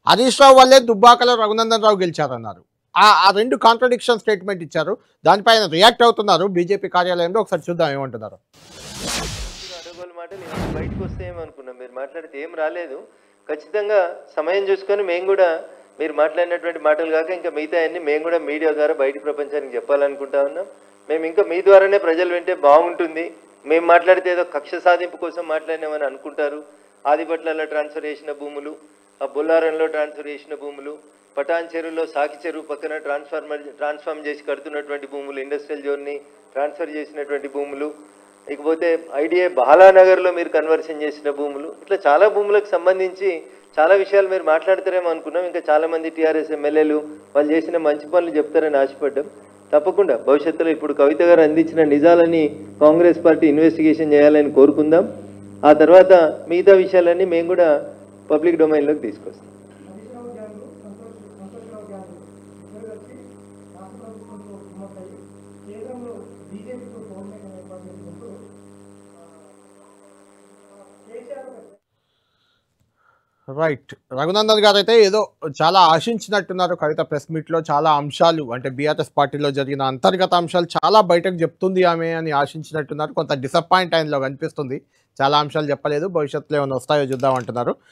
హరీష్ రావు వల్లే దుబ్బాకలో రఘునందన్ రావు గెలిచారన్నారు. ఆ రెండు కాంట్రడిక్షన్ స్టేట్మెంట్ ఇచ్చారు. దానిపైన రియాక్ట్ అవుతున్నారు బీజేపీ కార్యాలయంలో. ఒకసారి చూద్దాం ఏమంటున్నారు. అడగోలు మాటలు బయటకు వస్తే ఏమనుకున్నాం, మీరు మాట్లాడితే ఏం రాలేదు. ఖచ్చితంగా సమయం చూసుకొని మేము కూడా మీరు మాట్లాడినటువంటి మాటలు కాక ఇంకా మిగతా అన్ని మేము కూడా మీడియా ద్వారా బయట ప్రపంచానికి చెప్పాలనుకుంటా ఉన్నాం. మేము ఇంకా మీ ద్వారానే ప్రజలు వింటే బాగుంటుంది. మేము మాట్లాడితే ఏదో కక్ష సాధింపు కోసం మాట్లాడినామని అనుకుంటారు. ఆదిపట్లలో ట్రాన్స్ఫర్ చేసిన భూములు, ఆ బొల్లారంలో ట్రాన్స్ఫర్ చేసిన భూములు, పటాన్ చెరువులో సాకి చెరువు పక్కన ట్రాన్స్ఫార్మ్ చేసి కడుతున్నటువంటి భూములు, ఇండస్ట్రియల్ జోన్ని ట్రాన్స్ఫర్ చేసినటువంటి భూములు, ఇకపోతే ఐడిఏ బాలానగర్లో మీరు కన్వర్షన్ చేసిన భూములు, ఇట్లా చాలా భూములకు సంబంధించి చాలా విషయాలు మీరు మాట్లాడతారేమో అనుకున్నాం. ఇంకా చాలామంది టీఆర్ఎస్ ఎమ్మెల్యేలు వాళ్ళు చేసిన మంచి పనులు చెప్తారని ఆశపడ్డాం. తప్పకుండా భవిష్యత్తులో ఇప్పుడు కవిత గారు అందించిన నిజాలని కాంగ్రెస్ పార్టీ ఇన్వెస్టిగేషన్ చేయాలని కోరుకుందాం. ఆ తర్వాత మిగతా విషయాలన్నీ మేము కూడా పబ్లిక్ డొమైన్లోకి తీసుకొస్తాం. రైట్. రఘునందన్ గారు అయితే ఏదో చాలా ఆశించినట్టున్నారు. కవిత ప్రెస్ మీట్లో చాలా అంశాలు, అంటే బీఆర్ఎస్ పార్టీలో జరిగిన అంతర్గత అంశాలు చాలా బయటకు చెప్తుంది ఆమె అని ఆశించినట్టున్నారు. కొంత డిసప్పాయింట్ ఆయనలో కనిపిస్తుంది. చాలా అంశాలు చెప్పలేదు. భవిష్యత్తులో ఏమైనా వస్తాయో చూద్దామంటున్నారు.